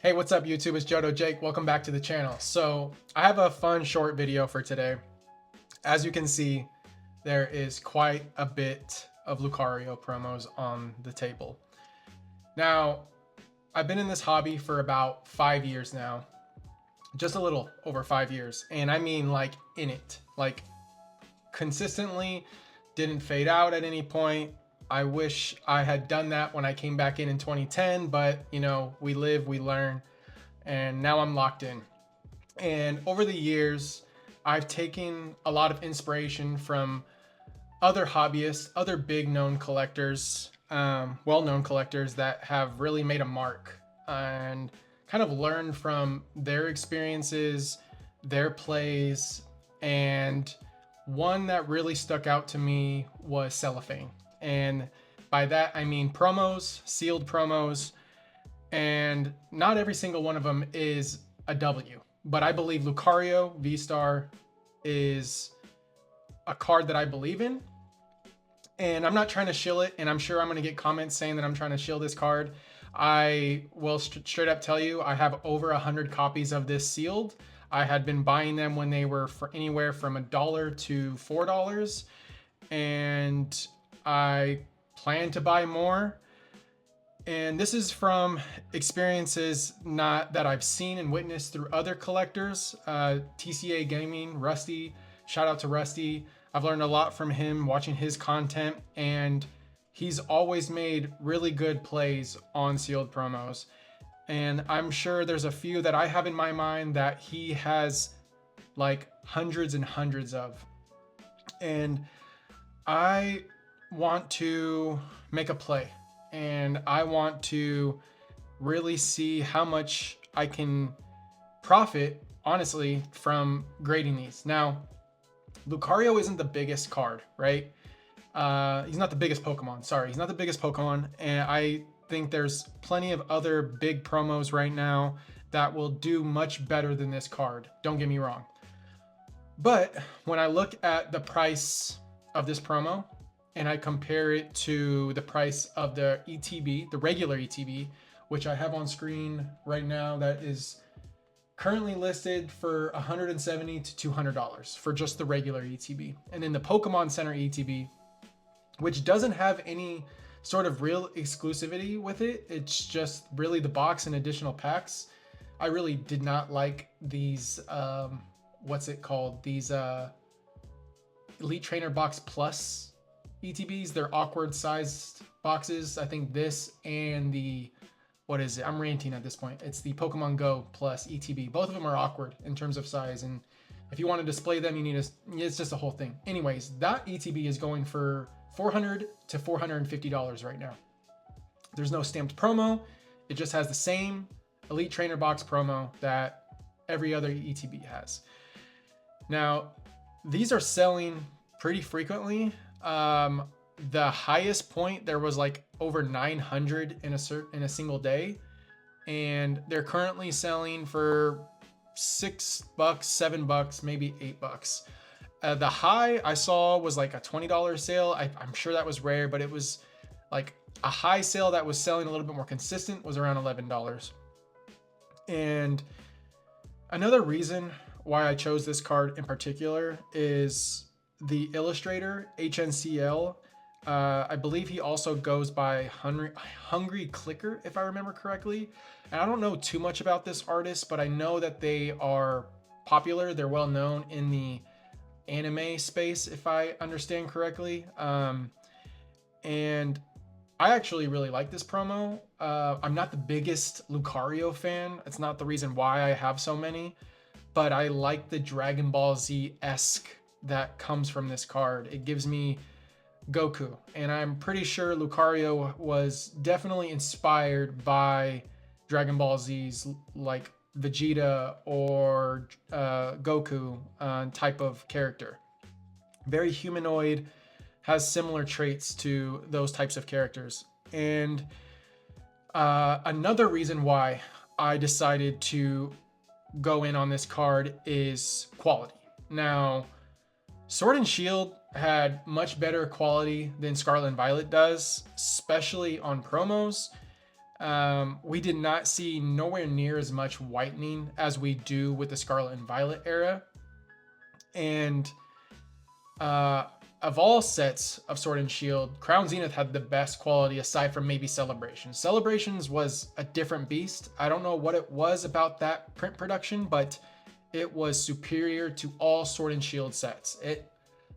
Hey, what's up YouTube? It's Jodo Jake. Welcome back to the channel. So I have a fun short video for today. As you can see, there is quite a bit of Lucario promos on the table. Now, I've been in this hobby for about 5 years now, just a little over 5 years. And I mean like in it, like consistently, didn't fade out at any point. I wish I had done that when I came back in 2010, but you know, we live, we learn, and now I'm locked in. And over the years, I've taken a lot of inspiration from other hobbyists, other big known collectors, well-known collectors that have really made a mark, and kind of learned from their experiences, their plays, and one that really stuck out to me was cellophane. And by that, I mean promos, sealed promos, and not every single one of them is a W. But I believe Lucario V-Star is a card that I believe in. And I'm not trying to shill it, and I'm sure I'm going to get comments saying that I'm trying to shill this card. I will straight up tell you, I have over 100 copies of this sealed. I had been buying them when they were for anywhere from $1 to $4, and I plan to buy more. And this is from experiences not that I've seen and witnessed through other collectors. TCA Gaming, Rusty, shout out to Rusty. I've learned a lot from him watching his content, and he's always made really good plays on sealed promos. And I'm sure there's a few that I have in my mind that he has like hundreds and hundreds of. And I want to make a play, and I want to really see how much I can profit, honestly, from grading these. Now, Lucario isn't the biggest card, right? He's not the biggest Pokemon. Sorry, he's not the biggest Pokemon. And I think there's plenty of other big promos right now that will do much better than this card. Don't get me wrong. But when I look at the price of this promo and I compare it to the price of the ETB, the regular ETB, which I have on screen right now, that is currently listed for $170 to $200 for just the regular ETB. And then the Pokemon Center ETB, which doesn't have any sort of real exclusivity with it, it's just really the box and additional packs. I really did not like these, what's it called? These Elite Trainer Box Plus ETBs. They're awkward sized boxes. I think this and the, what is it? I'm ranting at this point. It's the Pokemon Go Plus ETB. Both of them are awkward in terms of size, and if you want to display them, you need to, it's just a whole thing. Anyways, that ETB is going for $400 to $450 right now. There's no stamped promo. It just has the same Elite Trainer Box promo that every other ETB has. Now, these are selling pretty frequently. The highest point, there was like over 900 in a single day, and they're currently selling for $6, $7, maybe $8. The high I saw was like a $20 sale. I'm sure that was rare, but it was like a high sale that was selling a little bit more consistent was around $11. And another reason why I chose this card in particular is the illustrator, HNCL. I believe he also goes by Hungry Clicker, if I remember correctly. And I don't know too much about this artist, but I know that they are popular. They're well known in the anime space, if I understand correctly. And I actually really like this promo. I'm not the biggest Lucario fan. It's not the reason why I have so many, but I like the Dragon Ball Z-esque that comes from this card. It gives me Goku, and I'm pretty sure Lucario was definitely inspired by Dragon Ball Z's like Vegeta or Goku type of character. Very humanoid, has similar traits to those types of characters. And another reason why I decided to go in on this card is quality. Now, Sword and Shield had much better quality than Scarlet and Violet does, especially on promos. we did not see nowhere near as much whitening as we do with the Scarlet and Violet era. And of all sets of Sword and Shield, Crown Zenith had the best quality aside from maybe Celebrations. Celebrations was a different beast. I don't know what it was about that print production, but it was superior to all Sword and Shield sets.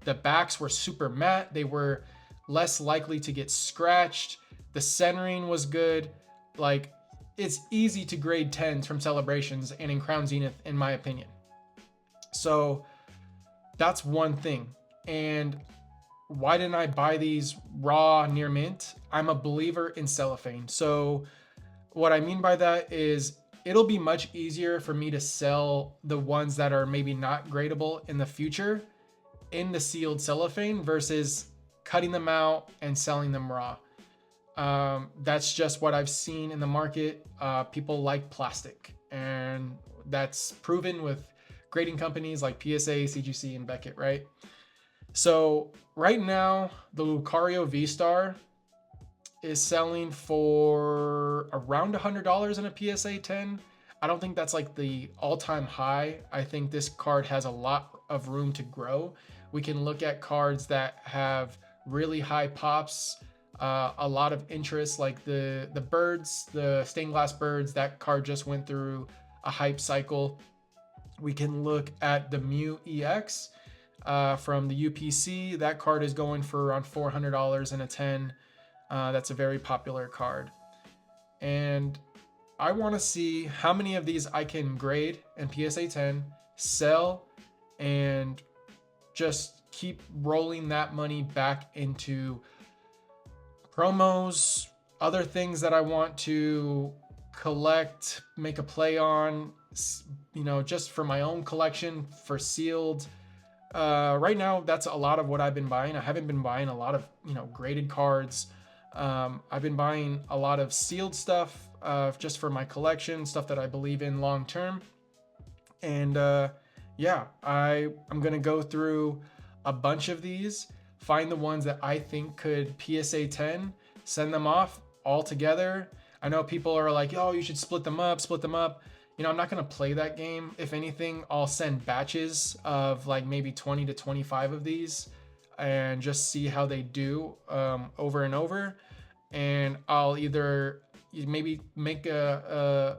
The backs were super matte. They were less likely to get scratched. The centering was good. Like, it's easy to grade 10s from Celebrations and in Crown Zenith, in my opinion. So that's one thing. And why didn't I buy these raw near mint? I'm a believer in cellophane. So what I mean by that is it'll be much easier for me to sell the ones that are maybe not gradable in the future in the sealed cellophane versus cutting them out and selling them raw. That's just what I've seen in the market. People like plastic, and that's proven with grading companies like PSA, CGC, and Beckett, right? So right now, the Lucario V-Star is selling for around $100 in a PSA 10. I don't think that's like the all-time high. I think this card has a lot of room to grow. We can look at cards that have really high pops, a lot of interest, like the birds, the stained glass birds. That card just went through a hype cycle. We can look at the Mew EX from the UPC. That card is going for around $400 in a 10. That's a very popular card. And I want to see how many of these I can grade in PSA 10, sell, and just keep rolling that money back into promos, other things that I want to collect, make a play on, you know, just for my own collection, for sealed. Right now, that's a lot of what I've been buying. I haven't been buying a lot of, you know, graded cards. I've been buying a lot of sealed stuff just for my collection, stuff that I believe in long term. And yeah, I'm gonna go through a bunch of these, find the ones that I think could PSA 10, send them off all together. I know people are like, oh, you should split them up. You know, I'm not gonna play that game. If anything, I'll send batches of like maybe 20 to 25 of these and just see how they do over and over. And I'll either maybe make the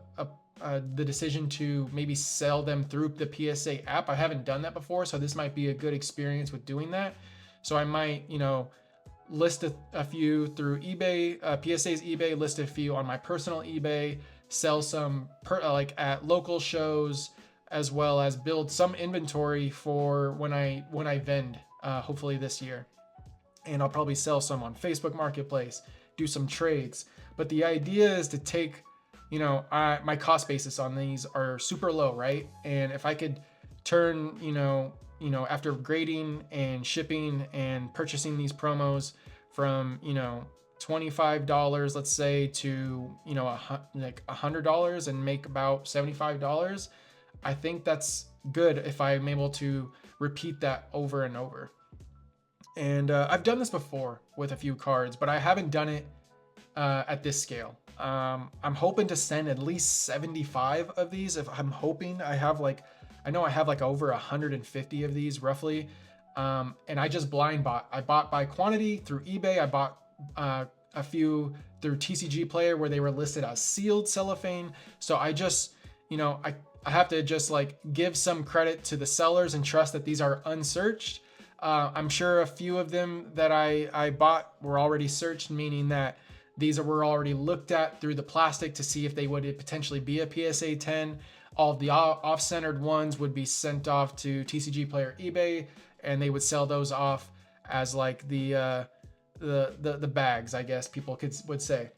decision to maybe sell them through the PSA app. I haven't done that before, so this might be a good experience with doing that. So I might, you know, list a few through eBay, PSA's eBay, list a few on my personal eBay, sell some like at local shows, as well as build some inventory for when I vend, hopefully this year. And I'll probably sell some on Facebook Marketplace, do some trades. But the idea is to take, you know, my cost basis on these are super low, right? And if I could turn, you know, after grading and shipping and purchasing these promos from, you know, $25, let's say, to, you know, like $100 and make about $75, I think that's good if I'm able to repeat that over and over. And I've done this before with a few cards, but I haven't done it at this scale. I'm hoping to send at least 75 of these. If I'm hoping I know I have like over 150 of these roughly. And I just blind bought. I bought by quantity through eBay. I bought a few through TCG Player where they were listed as sealed cellophane. So I just, you know, I have to just like give some credit to the sellers and trust that these are unsearched. I'm sure a few of them that I bought were already searched, meaning that these were already looked at through the plastic to see if they would potentially be a PSA 10. All of the off-centered ones would be sent off to TCG Player eBay, and they would sell those off as like the bags, I guess people would say.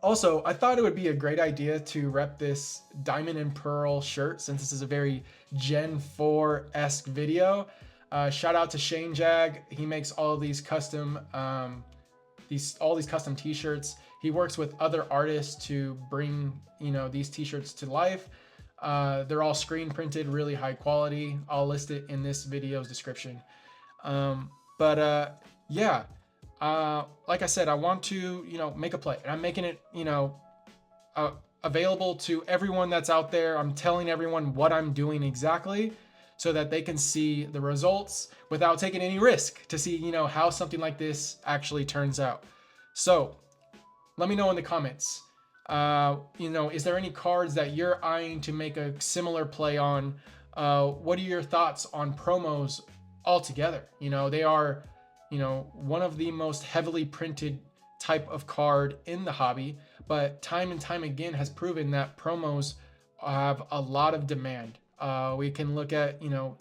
Also, I thought it would be a great idea to rep this Diamond and Pearl shirt, since this is a very Gen 4-esque video. Shout out to Shane Jag. He makes all of these custom all these custom t-shirts. He works with other artists to bring, you know, these t-shirts to life. They're all screen printed, really high quality. I'll list it in this video's description. Yeah, like I said, I want to, you know, make a play, and I'm making it, you know, available to everyone that's out there. I'm telling everyone what I'm doing exactly so that they can see the results without taking any risk to see, you know, how something like this actually turns out. So let me know in the comments. You know, is there any cards that you're eyeing to make a similar play on? What are your thoughts on promos altogether? You know, they are, you know, one of the most heavily printed type of card in the hobby, but time and time again has proven that promos have a lot of demand. We can look at, you know,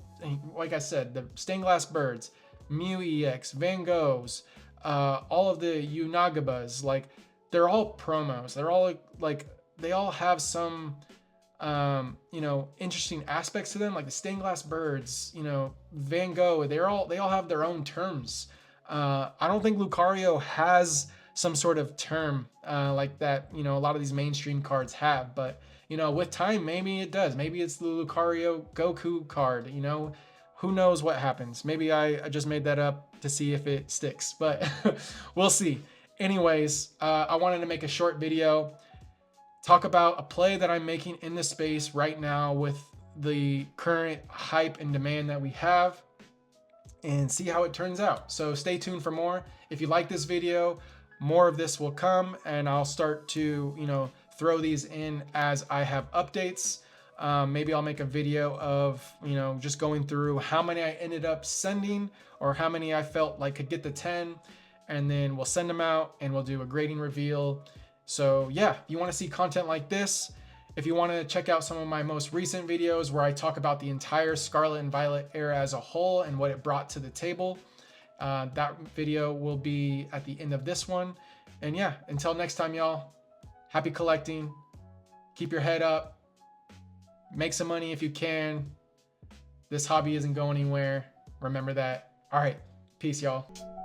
like I said, the stained glass birds, Mew EX, Van Goghs, all of the Unagabas, like they're all promos. They're all like they all have some you know, interesting aspects to them, like the stained glass birds, you know, Van Gogh. They all have their own terms. I don't think Lucario has some sort of term like that, you know, a lot of these mainstream cards have, but you know, with time, maybe it does. Maybe it's the Lucario Goku card, you know, who knows what happens. Maybe I just made that up to see if it sticks, but we'll see. Anyways, I wanted to make a short video, talk about a play that I'm making in this space right now with the current hype and demand that we have, and see how it turns out. So stay tuned for more. If you like this video, more of this will come, and I'll start to, you know, throw these in as I have updates. Maybe I'll make a video of, you know, just going through how many I ended up sending or how many I felt like could get the 10, and then we'll send them out and we'll do a grading reveal. So yeah, if you want to see content like this, if you want to check out some of my most recent videos where I talk about the entire Scarlet and Violet era as a whole and what it brought to the table, that video will be at the end of this one. And yeah, until next time, y'all, happy collecting. Keep your head up. Make some money if you can. This hobby isn't going anywhere. Remember that. All right. Peace, y'all.